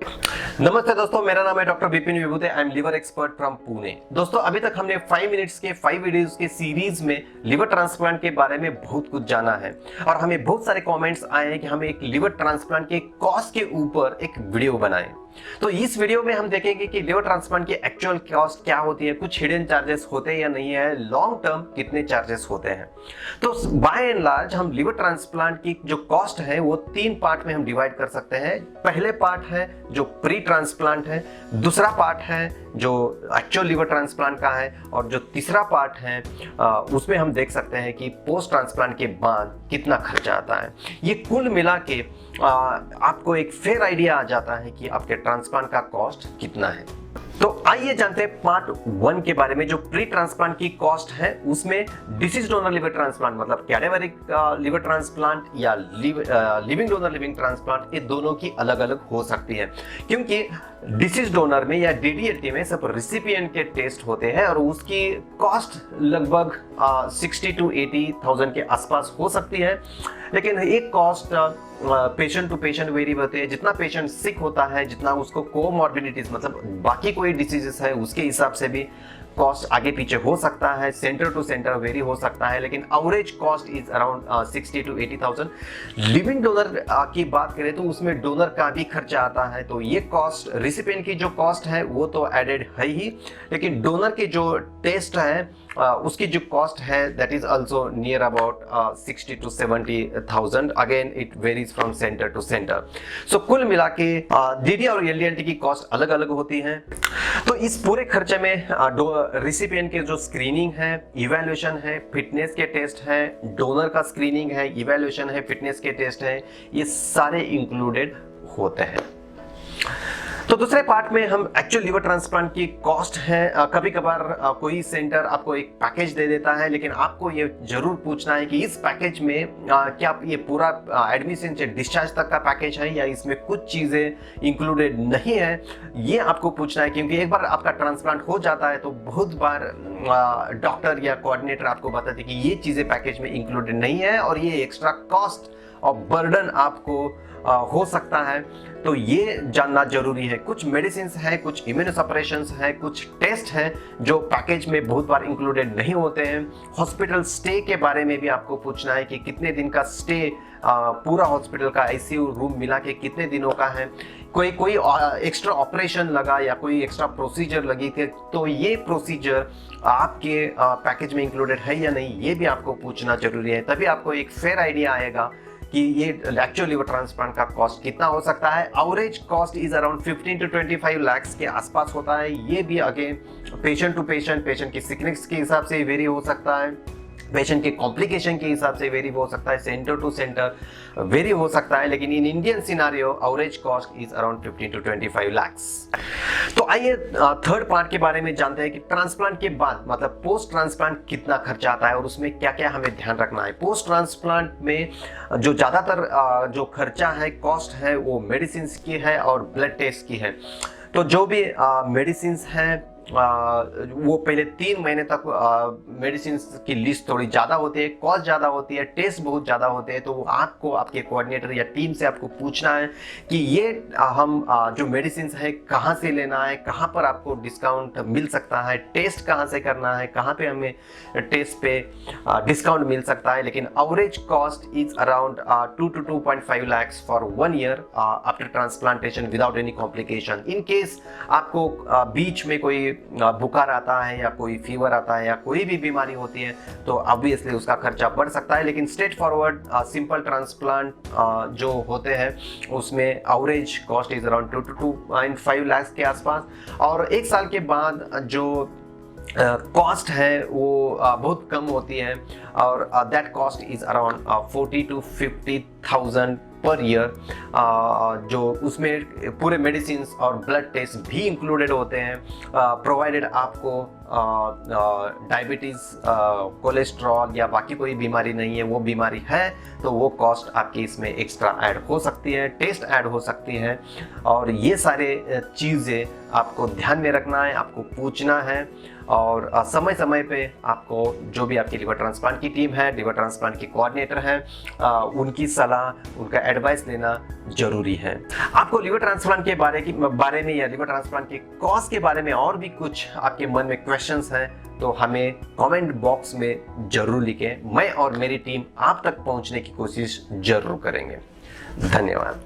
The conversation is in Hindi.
नमस्ते दोस्तों, मेरा नाम है doctor Vipin Vibhute. I am liver expert from Pune. दोस्तों, अभी तक हमने 5 मिनट्स के 5 वीडियोस के सीरीज में लिवर ट्रांसप्लांट के बारे में बहुत कुछ जाना है और हमें बहुत सारे कमेंट्स आए हैं कि हमें एक लिवर ट्रांसप्लांट के कॉस्ट के ऊपर एक वीडियो बनाएं। तो इस वीडियो में हम देखेंगे कि लिवर ट्रांसप्लांट की एक्चुअल कॉस्ट क्या होती है, कुछ हिडन चार्जेस होते हैं या नहीं है, लॉन्ग टर्म कितने चार्जेस होते हैं। तो बाय एंड लार्ज हम लिवर ट्रांसप्लांट की जो कॉस्ट है वो 3 पार्ट में हम डिवाइड कर सकते हैं। पहले पार्ट है जो प्री ट्रांसप्लांट है, दूसरा पार्ट है जो एक्चुअल लिवर ट्रांसप्लांट का है, और जो तीसरा पार्ट है उसमें हम देख सकते हैं कि पोस्ट ट्रांसप्लांट के बाद कितना खर्चा आता है। ये कुल मिला के आपको एक फेयर आइडिया आ जाता है कि आपके ट्रांसप्लांट का कॉस्ट कितना है। तो आइए जानते हैं पार्ट 1 के बारे में। जो प्री ट्रांसप्लांट की कॉस्ट है उसमें डिसीज डोनर लिवर ट्रांसप्लांट मतलब कैडेवरिक लिवर ट्रांसप्लांट या लिविंग डोनर लिविंग ट्रांसप्लांट, ये दोनों की अलग अलग हो सकती है, क्योंकि डिसीज डोनर में या डीडीएलटी में सब रिसिपिएंट के टेस्ट होते हैं और उसकी कॉस्ट लगभग 60 to 80,000 के आसपास हो सकती है। लेकिन एक cost patient to patient vary होते हैं। जितना पेशेंट सिक होता है, जितना उसको कोमॉर्बिडिटीज मतलब बाकी कोई डिसीजेस है, उसके हिसाब से भी कॉस्ट आगे पीछे हो सकता है, सेंटर टू सेंटर वेरी हो सकता है, लेकिन average cost is around 60 to 80,000। Living donor की बात करें तो उसमें डोनर का भी खर्चा आता है, तो ये कॉस्ट रिसिपिएंट की जो कॉस्ट है वो तो एडेड है ही, लेकिन डोनर की जो टेस्ट है उसकी जो कॉस्ट है that is also near about 60 to 70,000। Again it varies from centre to centre. So कुल मिला के डीडी और एलडीएलटी की कॉस्ट अलग अलग होती है। तो इस पूरे खर्चे में रिसिपिएंट के जो स्क्रीनिंग है, इवैल्यूएशन है, फिटनेस के टेस्ट है, डोनर का स्क्रीनिंग है, इवैल्यूएशन है, फिटनेस के टेस्ट है, ये सारे इंक्लूडेड होते हैं। तो दूसरे पार्ट में हम एक्चुअल लिवर ट्रांसप्लांट की कॉस्ट है। कभी कभार कोई सेंटर आपको एक पैकेज दे देता है, लेकिन आपको ये जरूर पूछना है कि इस पैकेज में क्या ये पूरा एडमिशन से डिस्चार्ज तक का पैकेज है या इसमें कुछ चीज़ें इंक्लूडेड नहीं है। ये आपको पूछना है, क्योंकि एक बार आपका ट्रांसप्लांट हो जाता है तो बहुत बार डॉक्टर या कोऑर्डिनेटर आपको बताते हैं कि ये चीज़ें पैकेज में इंक्लूडेड नहीं है और ये एक्स्ट्रा कॉस्ट और बर्डन आपको हो सकता है। तो ये जानना जरूरी है। कुछ मेडिसिन है, कुछ इम्यूनोसप्रेशंस है, कुछ टेस्ट हैं जो पैकेज में बहुत बार इंक्लूडेड नहीं होते हैं। हॉस्पिटल स्टे के बारे में भी आपको पूछना है कि कितने दिन का स्टे, पूरा हॉस्पिटल का आईसीयू रूम मिला के कितने दिनों का है। कोई एक्स्ट्रा ऑपरेशन लगा या कोई एक्स्ट्रा प्रोसीजर लगी थी तो ये प्रोसीजर आपके पैकेज में इंक्लूडेड है या नहीं, ये भी आपको पूछना जरूरी है। तभी आपको एक फेयर आइडिया आएगा कि ये एक्चुअल लिवर ट्रांसप्लांट का कॉस्ट कितना हो सकता है। Average cost is around 15 to 25 lakh के आसपास होता है। ये भी again patient to patient, patient की सिकनेस के हिसाब से वेरी हो सकता है, पेशेंट के कॉम्प्लिकेशन के हिसाब से वेरी हो सकता है, सेंटर टू सेंटर वेरी हो सकता है, लेकिन in Indian scenario average cost is around 15 to 25 lakh. तो आइए थर्ड पार्ट के बारे में जानते हैं कि ट्रांसप्लांट के बाद मतलब पोस्ट ट्रांसप्लांट कितना खर्चा आता है और उसमें क्या क्या हमें ध्यान रखना है। पोस्ट ट्रांसप्लांट में जो ज़्यादातर जो खर्चा है, कॉस्ट है, वो मेडिसिन की है और ब्लड टेस्ट की है। तो जो भी मेडिसिन है वो पहले 3 महीने तक मेडिसिन की लिस्ट थोड़ी ज़्यादा होती है, कॉस्ट ज़्यादा होती है, टेस्ट बहुत ज़्यादा होते हैं। तो आपको आपके कोऑर्डिनेटर या टीम से आपको पूछना है कि ये हम जो मेडिसिन है कहाँ से लेना है, कहाँ पर आपको डिस्काउंट मिल सकता है, टेस्ट कहाँ से करना है, कहाँ पे हमें टेस्ट पे डिस्काउंट मिल सकता है। लेकिन average cost is around 2 to 2.5 lakhs for 1 year after transplantation without any complication. In case आपको बीच में कोई बुखार आता है या कोई फीवर आता है या कोई भी बीमारी होती है तो ऑब्वियसली उसका खर्चा बढ़ सकता है। लेकिन स्ट्रेट फॉरवर्ड सिंपल ट्रांसप्लांट जो होते हैं उसमें average cost is around 2 to 2.5 lakh के आसपास, और 1 साल के बाद जो कॉस्ट है वो बहुत कम होती है और that cost is around 40 to 50,000 per year, जो उसमें पूरे मेडिसिन और ब्लड टेस्ट भी इंक्लूडेड होते हैं, प्रोवाइडेड आपको डायबिटीज़, कोलेस्ट्रॉल या बाकी कोई बीमारी नहीं है, वो बीमारी है तो वो कॉस्ट आपकी इसमें एक्स्ट्रा ऐड हो सकती है, टेस्ट ऐड हो सकती है। और ये सारे चीज़ें आपको ध्यान में रखना है, आपको पूछना है और समय समय पे आपको जो भी आपकी लिवर ट्रांसप्लांट की टीम है, लिवर ट्रांसप्लांट के कोऑर्डिनेटर हैं, उनकी सलाह, उनका एडवाइस लेना जरूरी है। आपको लिवर ट्रांसप्लांट के बारे में या लिवर ट्रांसप्लांट के कॉज के बारे में और भी कुछ आपके मन में क्वेश्चंस हैं तो हमें कमेंट बॉक्स में जरूर लिखें। मैं और मेरी टीम आप तक पहुंचने की कोशिश जरूर करेंगे। धन्यवाद।